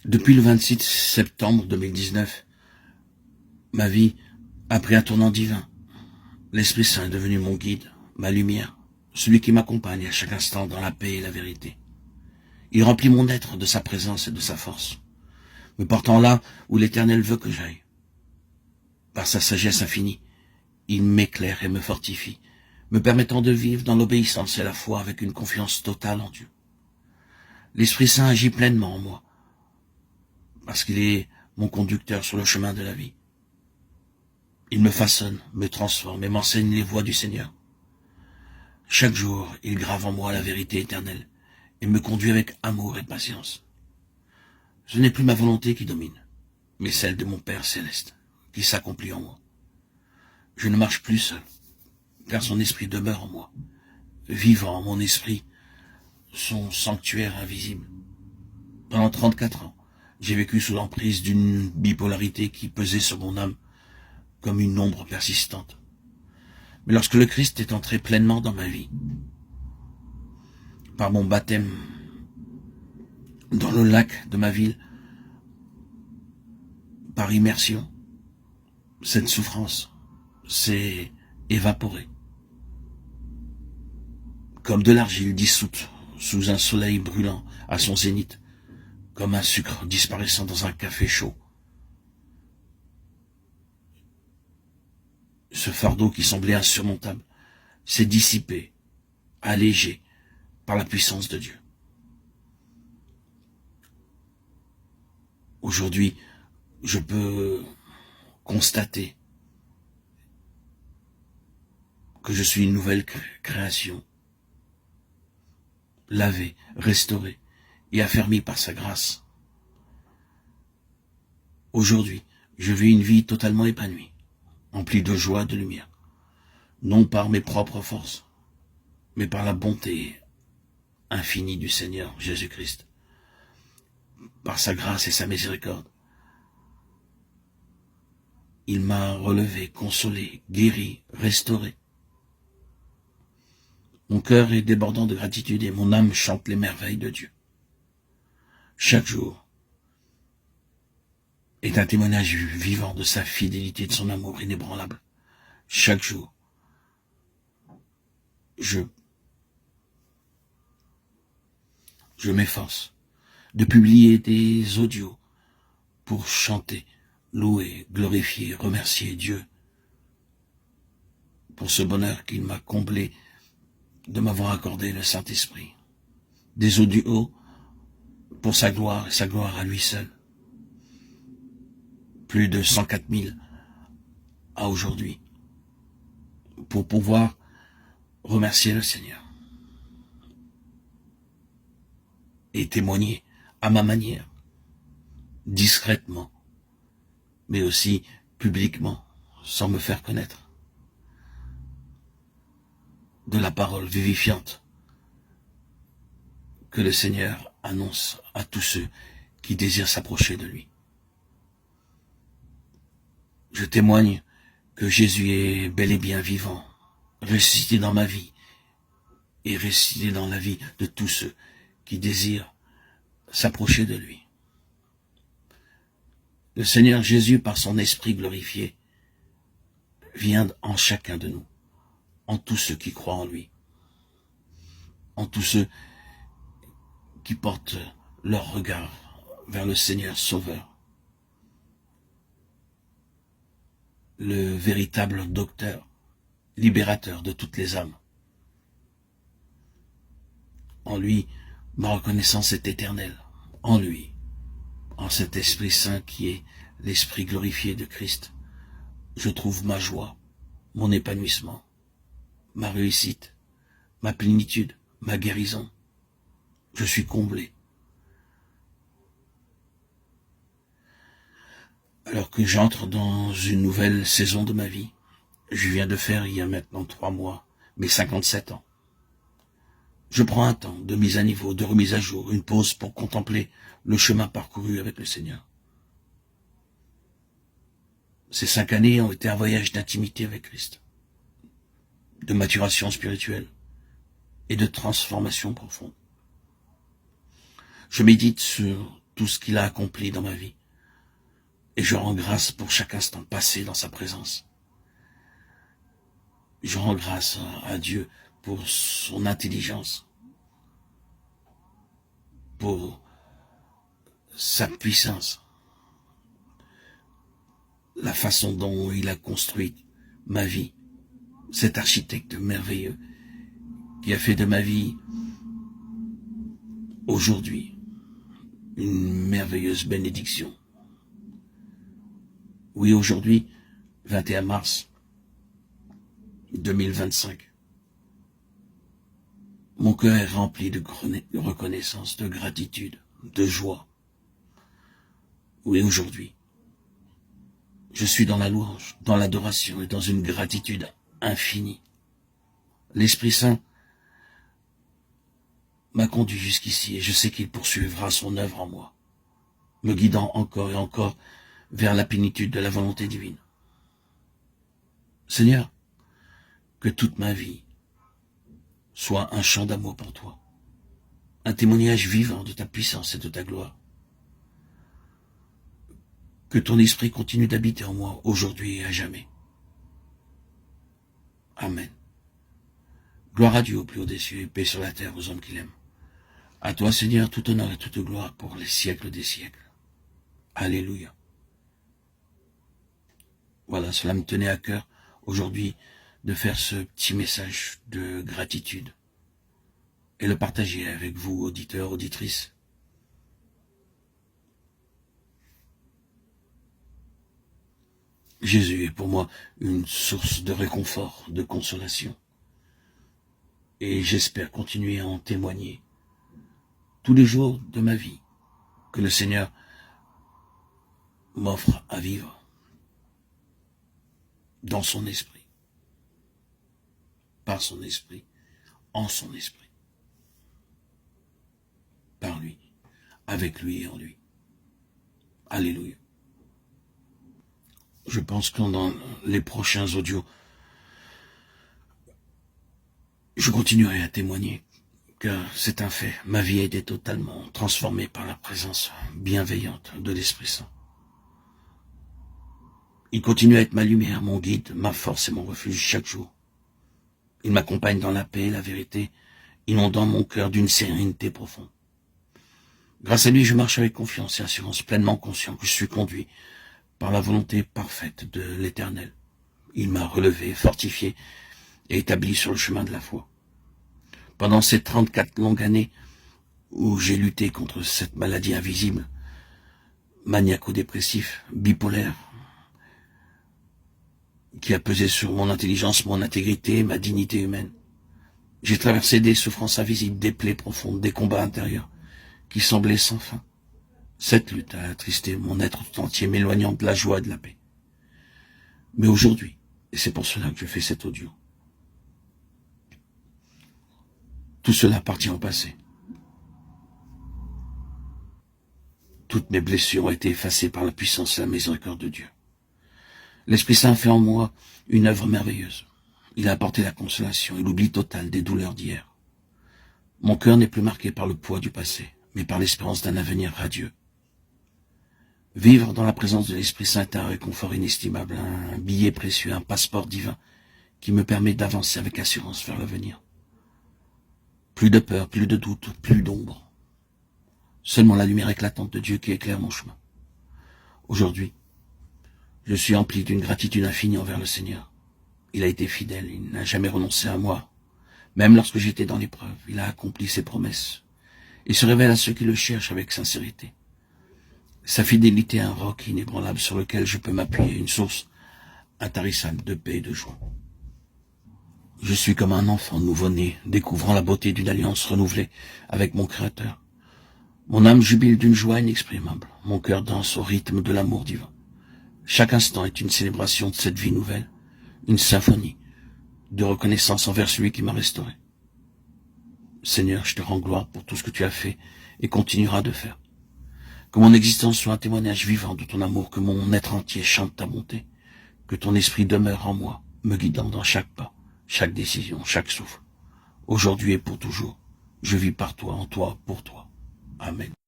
Depuis le 26 septembre 2019, ma vie a pris un tournant divin. L'Esprit Saint est devenu mon guide, ma lumière, celui qui m'accompagne à chaque instant dans la paix et la vérité. Il remplit mon être de sa présence et de sa force, me portant là où l'Éternel veut que j'aille. Par sa sagesse infinie, il m'éclaire et me fortifie, me permettant de vivre dans l'obéissance et la foi avec une confiance totale en Dieu. L'Esprit Saint agit pleinement en moi, parce qu'il est mon conducteur sur le chemin de la vie. Il me façonne, me transforme et m'enseigne les voies du Seigneur. Chaque jour, il grave en moi la vérité éternelle et me conduit avec amour et patience. Ce n'est plus ma volonté qui domine, mais celle de mon Père céleste, qui s'accomplit en moi. Je ne marche plus seul, car son esprit demeure en moi, vivant mon esprit, son sanctuaire invisible. Pendant 34 ans, j'ai vécu sous l'emprise d'une bipolarité qui pesait sur mon âme comme une ombre persistante. Mais lorsque le Christ est entré pleinement dans ma vie, par mon baptême dans le lac de ma ville, par immersion, cette souffrance s'est évaporée, comme de l'argile dissoute sous un soleil brûlant à son zénith, comme un sucre disparaissant dans un café chaud. Ce fardeau qui semblait insurmontable s'est dissipé, allégé par la puissance de Dieu. Aujourd'hui, je peux constater que je suis une nouvelle création, lavée, restaurée et affermie par sa grâce. Aujourd'hui, je vis une vie totalement épanouie, emplie de joie et de lumière, non par mes propres forces, mais par la bonté infinie du Seigneur Jésus-Christ, par sa grâce et sa miséricorde. Il m'a relevé, consolé, guéri, restauré. Mon cœur est débordant de gratitude et mon âme chante les merveilles de Dieu. Chaque jour est un témoignage vivant de sa fidélité et de son amour inébranlable. Chaque jour, je m'efforce de publier des audios pour chanter, louer, glorifier, remercier Dieu pour ce bonheur qu'il m'a comblé de m'avoir accordé le Saint-Esprit. Des audios pour sa gloire et sa gloire à lui seul. Plus de 104 000 à aujourd'hui, pour pouvoir remercier le Seigneur et témoigner à ma manière, discrètement, mais aussi publiquement, sans me faire connaître, de la parole vivifiante que le Seigneur annonce à tous ceux qui désirent s'approcher de lui. Je témoigne que Jésus est bel et bien vivant, ressuscité dans ma vie et ressuscité dans la vie de tous ceux qui désirent s'approcher de lui. Le Seigneur Jésus, par son esprit glorifié, vient en chacun de nous, en tous ceux qui croient en lui, en tous ceux qui portent leur regard vers le Seigneur Sauveur, le véritable docteur, libérateur de toutes les âmes. En lui, ma reconnaissance est éternelle. En lui, en cet Esprit Saint qui est l'Esprit glorifié de Christ, je trouve ma joie, mon épanouissement, ma réussite, ma plénitude, ma guérison. Je suis comblé. Alors que j'entre dans une nouvelle saison de ma vie, je viens de faire il y a maintenant 3 mois, mes 57 ans. Je prends un temps de mise à niveau, de remise à jour, une pause pour contempler le chemin parcouru avec le Seigneur. Ces 5 années ont été un voyage d'intimité avec Christ, de maturation spirituelle et de transformation profonde. Je médite sur tout ce qu'il a accompli dans ma vie. Et je rends grâce pour chaque instant passé dans sa présence. Je rends grâce à Dieu pour son intelligence, pour sa puissance, la façon dont il a construit ma vie, cet architecte merveilleux qui a fait de ma vie aujourd'hui une merveilleuse bénédiction. Oui, aujourd'hui, 21 mars 2025, mon cœur est rempli de reconnaissance, de gratitude, de joie. Oui, aujourd'hui, je suis dans la louange, dans l'adoration et dans une gratitude infinie. L'Esprit Saint m'a conduit jusqu'ici et je sais qu'il poursuivra son œuvre en moi, me guidant encore et encore vers la plénitude de la volonté divine. Seigneur, que toute ma vie soit un chant d'amour pour toi, un témoignage vivant de ta puissance et de ta gloire. Que ton esprit continue d'habiter en moi aujourd'hui et à jamais. Amen. Gloire à Dieu au plus haut des cieux et paix sur la terre aux hommes qui l'aiment. À toi, Seigneur, tout honneur et toute gloire pour les siècles des siècles. Alléluia. Voilà, cela me tenait à cœur aujourd'hui de faire ce petit message de gratitude et le partager avec vous, auditeurs, auditrices. Jésus est pour moi une source de réconfort, de consolation. Et j'espère continuer à en témoigner tous les jours de ma vie que le Seigneur m'offre à vivre dans son esprit, par son esprit, en son esprit, par lui, avec lui et en lui. Alléluia. Je pense que dans les prochains audios, je continuerai à témoigner, car c'est un fait. Ma vie a été totalement transformée par la présence bienveillante de l'Esprit Saint. Il continue à être ma lumière, mon guide, ma force et mon refuge chaque jour. Il m'accompagne dans la paix et la vérité, inondant mon cœur d'une sérénité profonde. Grâce à lui, je marche avec confiance et assurance, pleinement conscient que je suis conduit par la volonté parfaite de l'Éternel. Il m'a relevé, fortifié et établi sur le chemin de la foi. Pendant ces 34 longues années où j'ai lutté contre cette maladie invisible, maniaco-dépressif, bipolaire, qui a pesé sur mon intelligence, mon intégrité, ma dignité humaine, j'ai traversé des souffrances invisibles, des plaies profondes, des combats intérieurs qui semblaient sans fin. Cette lutte a attristé mon être tout entier, m'éloignant de la joie et de la paix. Mais aujourd'hui, et c'est pour cela que je fais cet audio, tout cela appartient au passé. Toutes mes blessures ont été effacées par la puissance et la miséricorde de Dieu. L'Esprit Saint fait en moi une œuvre merveilleuse. Il a apporté la consolation et l'oubli total des douleurs d'hier. Mon cœur n'est plus marqué par le poids du passé, mais par l'espérance d'un avenir radieux. Vivre dans la présence de l'Esprit Saint est un réconfort inestimable, un billet précieux, un passeport divin qui me permet d'avancer avec assurance vers l'avenir. Plus de peur, plus de doute, plus d'ombre. Seulement la lumière éclatante de Dieu qui éclaire mon chemin. Aujourd'hui, je suis empli d'une gratitude infinie envers le Seigneur. Il a été fidèle, il n'a jamais renoncé à moi. Même lorsque j'étais dans l'épreuve, il a accompli ses promesses. Il se révèle à ceux qui le cherchent avec sincérité. Sa fidélité est un roc inébranlable sur lequel je peux m'appuyer, une source intarissable de paix et de joie. Je suis comme un enfant nouveau-né, découvrant la beauté d'une alliance renouvelée avec mon Créateur. Mon âme jubile d'une joie inexprimable, mon cœur danse au rythme de l'amour divin. Chaque instant est une célébration de cette vie nouvelle, une symphonie de reconnaissance envers celui qui m'a restauré. Seigneur, je te rends gloire pour tout ce que tu as fait et continueras de faire. Que mon existence soit un témoignage vivant de ton amour, que mon être entier chante ta bonté, que ton esprit demeure en moi, me guidant dans chaque pas, chaque décision, chaque souffle. Aujourd'hui et pour toujours, je vis par toi, en toi, pour toi. Amen.